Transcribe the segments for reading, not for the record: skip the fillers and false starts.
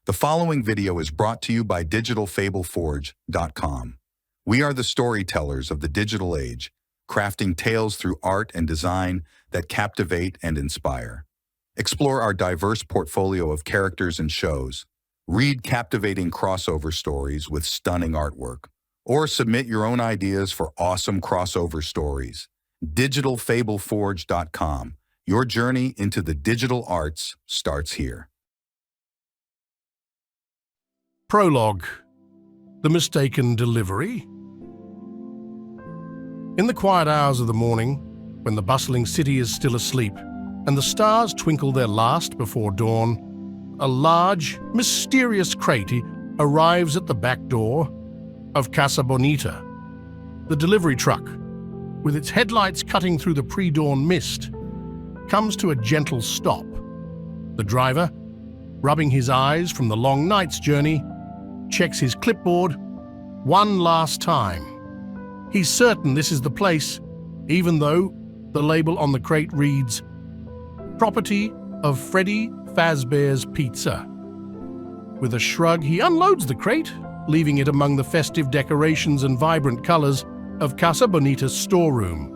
The following video is brought to you by digitalfableforge.com. We are the storytellers of the digital age, crafting tales through art and design that captivate and inspire. Explore our diverse portfolio of characters and shows. Read captivating crossover stories with stunning artwork, or submit your own ideas for awesome crossover stories. digitalfableforge.com. Your journey into the digital arts starts here. Prologue: The Mistaken Delivery. In the quiet hours of the morning, when the bustling city is still asleep and the stars twinkle their last before dawn, a large, mysterious crate arrives at the back door of Casa Bonita. The delivery truck, with its headlights cutting through the pre-dawn mist, comes to a gentle stop. The driver, rubbing his eyes from the long night's journey, checks his clipboard one last time. He's certain this is the place, even though the label on the crate reads, "Property of Freddy Fazbear's Pizza." With a shrug, he unloads the crate, leaving it among the festive decorations and vibrant colors of Casa Bonita's storeroom.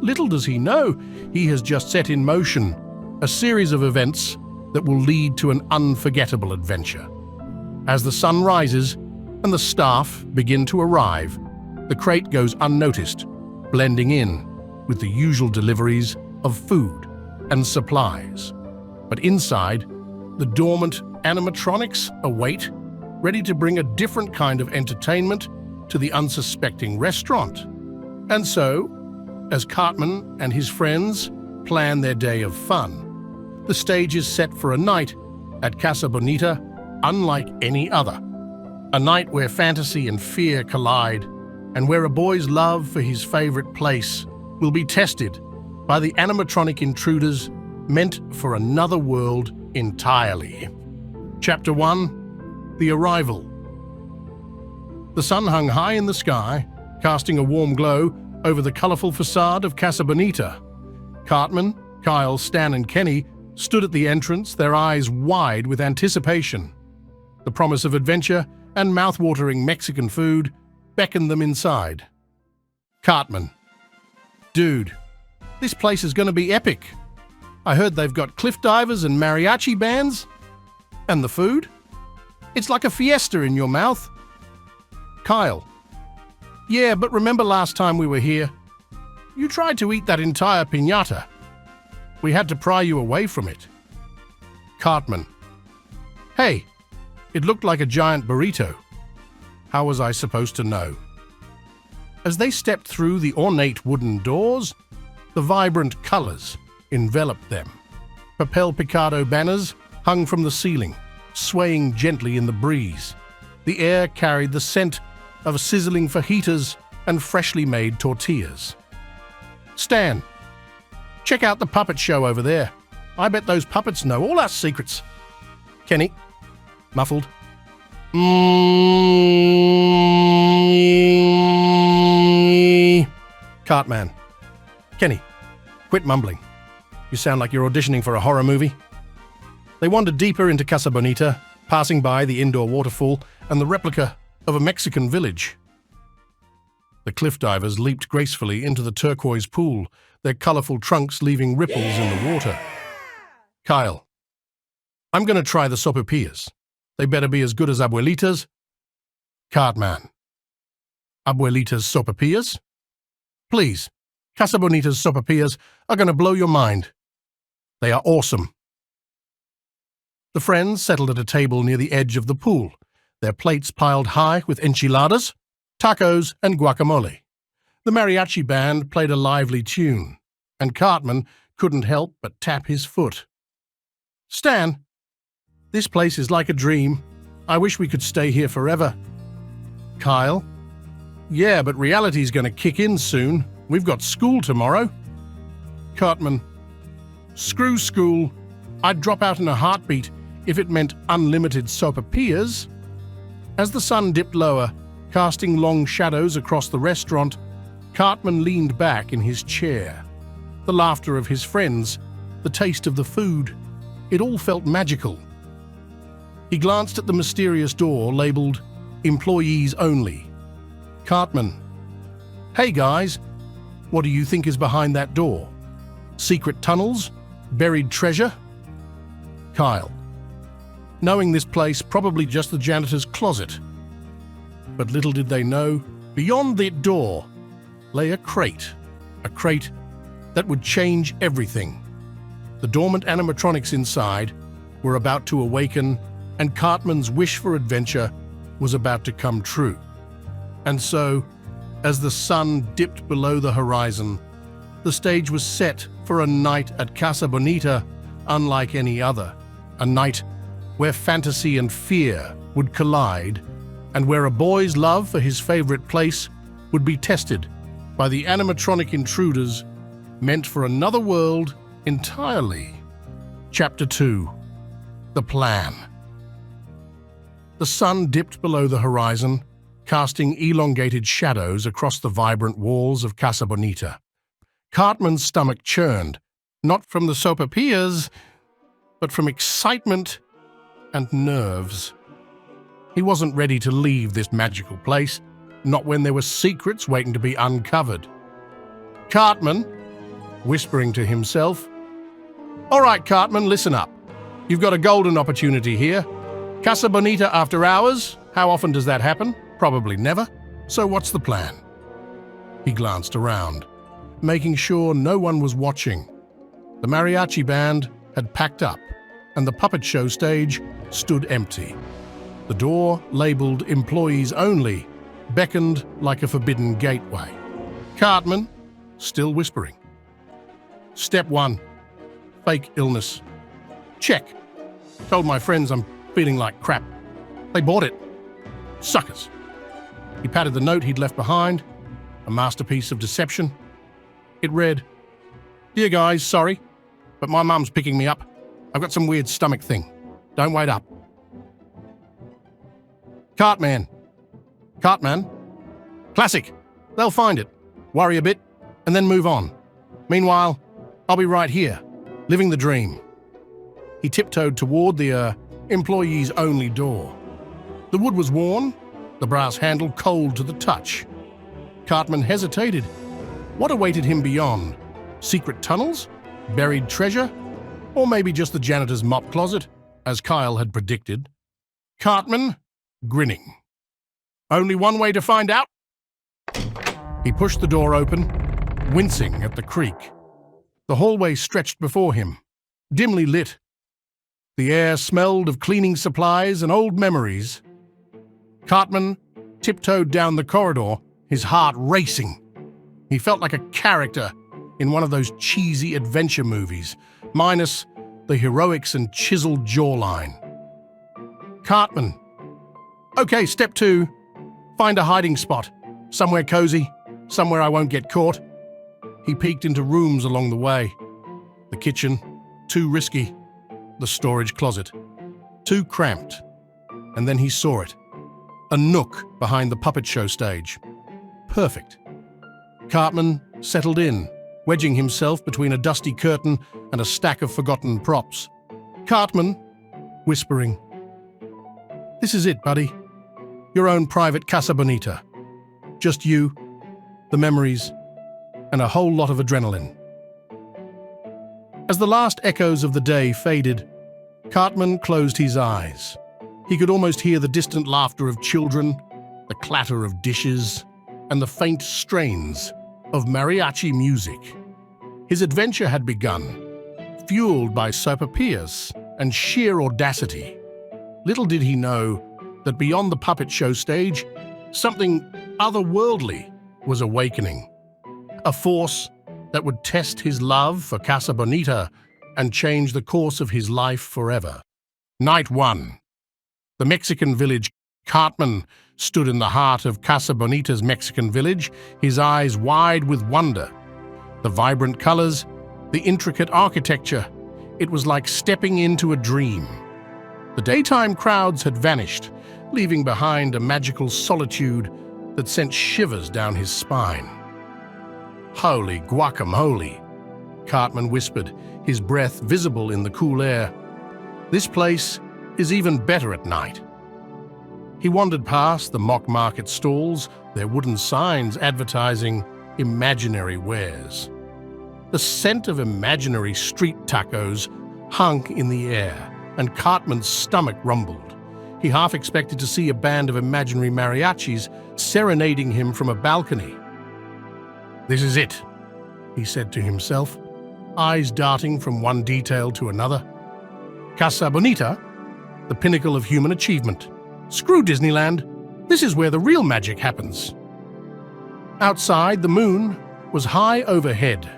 Little does he know, he has just set in motion a series of events that will lead to an unforgettable adventure. As the sun rises and the staff begin to arrive, the crate goes unnoticed, blending in with the usual deliveries of food and supplies. But inside, the dormant animatronics await, ready to bring a different kind of entertainment to the unsuspecting restaurant. And so, as Cartman and his friends plan their day of fun, the stage is set for a night at Casa Bonita unlike any other. A night where fantasy and fear collide, and where a boy's love for his favorite place will be tested by the animatronic intruders meant for another world entirely. Chapter 1: The Arrival. The sun hung high in the sky, casting a warm glow over the colorful facade of Casa Bonita. Cartman, Kyle, Stan, and Kenny stood at the entrance, their eyes wide with anticipation. The promise of adventure and mouth-watering Mexican food beckoned them inside. Cartman: "Dude, this place is going to be epic. I heard they've got cliff divers and mariachi bands. And the food? It's like a fiesta in your mouth." Kyle: "Yeah, but remember last time we were here? You tried to eat that entire piñata. We had to pry you away from it." Cartman: "Hey, it looked like a giant burrito. How was I supposed to know?" As they stepped through the ornate wooden doors, the vibrant colors enveloped them. Papel picado banners hung from the ceiling, swaying gently in the breeze. The air carried the scent of sizzling fajitas and freshly made tortillas. "Stan, check out the puppet show over there. I bet those puppets know all our secrets." Kenny, muffled, Cartman: "Kenny, quit mumbling. You sound like you're auditioning for a horror movie." They wandered deeper into Casa Bonita, passing by the indoor waterfall and the replica of a Mexican village. The cliff divers leaped gracefully into the turquoise pool, their colorful trunks leaving ripples in the water. Kyle: "I'm going to try the sopapillas. They better be as good as Abuelita's." Cartman: "Abuelita's sopapillas? Please, Casa Bonita's sopapillas are going to blow your mind. They are awesome." The friends settled at a table near the edge of the pool, their plates piled high with enchiladas, tacos, and guacamole. The mariachi band played a lively tune, and Cartman couldn't help but tap his foot. "Stan, this place is like a dream. I wish we could stay here forever." Kyle: "Yeah, but reality's going to kick in soon. We've got school tomorrow." Cartman: "Screw school. I'd drop out in a heartbeat if it meant unlimited sopapillas." As the sun dipped lower, casting long shadows across the restaurant, Cartman leaned back in his chair. The laughter of his friends, the taste of the food, it all felt magical. He glanced at the mysterious door labeled Employees Only. Cartman. Hey guys, what do you think is behind that door? Secret tunnels? Buried treasure? Kyle. Knowing this place, probably just the janitor's closet. But little did they know, beyond that door lay a crate that would change everything. The dormant animatronics inside were about to awaken, and Cartman's wish for adventure was about to come true. And so, as the sun dipped below the horizon, the stage was set for a night at Casa Bonita unlike any other. A night where fantasy and fear would collide, and where a boy's love for his favorite place would be tested by the animatronic intruders meant for another world entirely. Chapter 2. The Plan. The sun dipped below the horizon, casting elongated shadows across the vibrant walls of Casa Bonita. Cartman's stomach churned, not from the sopapillas, but from excitement and nerves. He wasn't ready to leave this magical place, not when there were secrets waiting to be uncovered. Cartman, whispering to himself, "All right, Cartman, listen up. You've got a golden opportunity here. Casa Bonita after hours? How often does that happen? Probably never. So what's the plan?" He glanced around, making sure no one was watching. The mariachi band had packed up, and the puppet show stage stood empty. The door, labeled Employees Only, beckoned like a forbidden gateway. Cartman, still whispering. Step 1. Fake illness. Check. Told my friends I'm feeling like crap. They bought it. Suckers. He patted the note he'd left behind, a masterpiece of deception. It read, "Dear guys, sorry, but my mum's picking me up. I've got some weird stomach thing. Don't wait up. Cartman. Cartman. Classic. They'll find it. Worry a bit, and then move on. Meanwhile, I'll be right here, living the dream." He tiptoed toward the Employees Only door. The wood was worn, the brass handle cold to the touch. Cartman hesitated. What awaited him beyond? Secret tunnels? Buried treasure? Or maybe just the janitor's mop closet, as Kyle had predicted. Cartman, grinning. Only one way to find out? He pushed the door open, wincing at the creak. The hallway stretched before him, dimly lit. The air smelled of cleaning supplies and old memories. Cartman tiptoed down the corridor, his heart racing. He felt like a character in one of those cheesy adventure movies, minus the heroics and chiseled jawline. Cartman. Okay, step 2. Find a hiding spot. Somewhere cozy, somewhere I won't get caught. He peeked into rooms along the way. The kitchen, too risky. The storage closet, too cramped. And then he saw it. A nook behind the puppet show stage. Perfect. Cartman settled in, wedging himself between a dusty curtain and a stack of forgotten props. Cartman, whispering, "This is it, buddy. Your own private Casa Bonita. Just you, the memories, and a whole lot of adrenaline." As the last echoes of the day faded, Cartman closed his eyes. He could almost hear the distant laughter of children, the clatter of dishes, and the faint strains of mariachi music. His adventure had begun, fueled by sopapillas and sheer audacity. Little did he know that beyond the puppet show stage, something otherworldly was awakening. A force that would test his love for Casa Bonita and change the course of his life forever. Night 1. The Mexican village. Cartman stood in the heart of Casa Bonita's Mexican village, his eyes wide with wonder. The vibrant colors, the intricate architecture, it was like stepping into a dream. The daytime crowds had vanished, leaving behind a magical solitude that sent shivers down his spine. "Holy guacamole," Cartman whispered, his breath visible in the cool air. This place is even better at night. He wandered past the mock market stalls, their wooden signs advertising imaginary wares. The scent of imaginary street tacos hung in the air, and Cartman's stomach rumbled. He half expected to see a band of imaginary mariachis serenading him from a balcony. "This is it," he said to himself, eyes darting from one detail to another. Casa Bonita, the pinnacle of human achievement. Screw Disneyland. This is where the real magic happens. Outside, the moon was high overhead,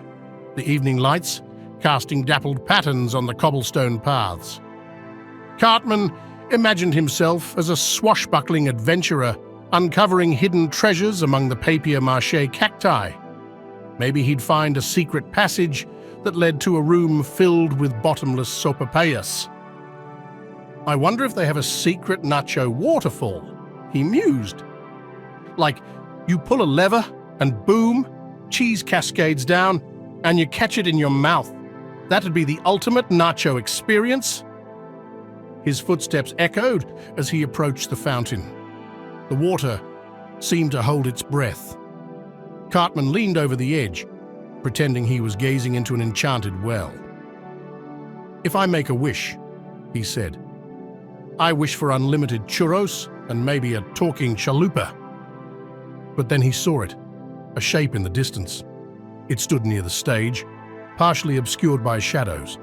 the evening lights casting dappled patterns on the cobblestone paths. Cartman imagined himself as a swashbuckling adventurer uncovering hidden treasures among the papier-mâché cacti. Maybe he'd find a secret passage that led to a room filled with bottomless sopapillas. "I wonder if they have a secret nacho waterfall," he mused. "Like, you pull a lever and boom, cheese cascades down and you catch it in your mouth. That'd be the ultimate nacho experience." His footsteps echoed as he approached the fountain. The water seemed to hold its breath. Cartman leaned over the edge, pretending he was gazing into an enchanted well. "If I make a wish," he said, "I wish for unlimited churros and maybe a talking chalupa." But then he saw it, a shape in the distance. It stood near the stage, partially obscured by shadows.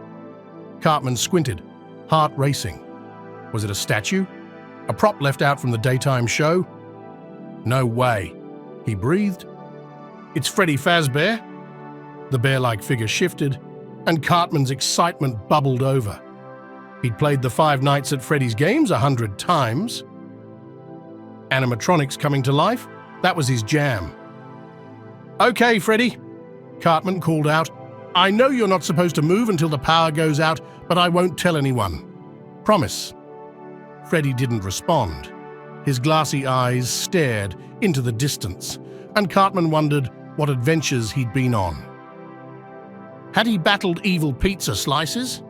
Cartman squinted, heart racing. Was it a statue? A prop left out from the daytime show? "No way," he breathed. "It's Freddy Fazbear." The bear-like figure shifted, and Cartman's excitement bubbled over. He'd played the 5 Nights at Freddy's games 100 times. Animatronics coming to life, that was his jam. "Okay, Freddy," Cartman called out. "I know you're not supposed to move until the power goes out, but I won't tell anyone. Promise." Freddy didn't respond. His glassy eyes stared into the distance, and Cartman wondered what adventures he'd been on. Had he battled evil pizza slices?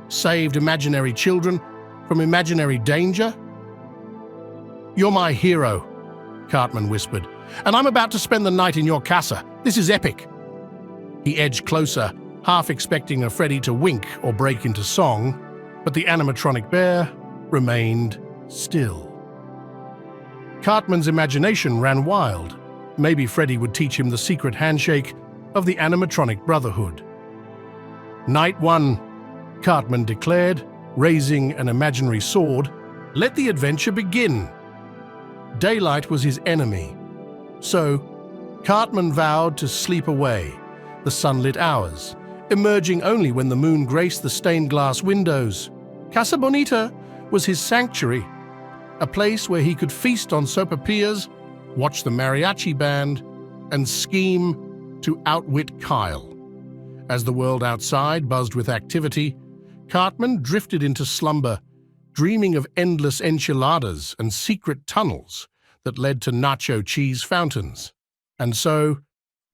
Saved imaginary children from imaginary danger? "You're my hero," Cartman whispered, "and I'm about to spend the night in your casa. This is epic." He edged closer, half expecting a Freddy to wink or break into song, but the animatronic bear remained still. Cartman's imagination ran wild. Maybe Freddy would teach him the secret handshake of the animatronic brotherhood. "Night 1, Cartman declared, raising an imaginary sword. "Let the adventure begin." Daylight was his enemy, so Cartman vowed to sleep away the sunlit hours, emerging only when the moon graced the stained glass windows. Casa Bonita was his sanctuary, a place where he could feast on sopapillas, watch the mariachi band, and scheme to outwit Kyle. As the world outside buzzed with activity, Cartman drifted into slumber, dreaming of endless enchiladas and secret tunnels that led to nacho cheese fountains. And so,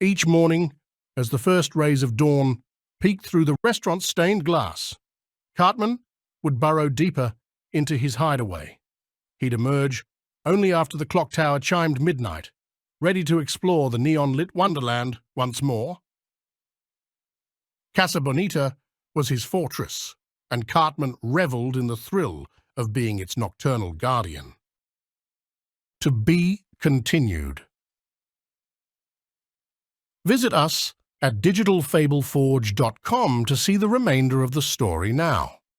each morning, as the first rays of dawn peeked through the restaurant's stained glass, Cartman would burrow deeper into his hideaway. He'd emerge only after the clock tower chimed midnight, ready to explore the neon-lit wonderland once more. Casa Bonita was his fortress, and Cartman reveled in the thrill of being its nocturnal guardian. To be continued. Visit us at digitalfableforge.com to see the remainder of the story now.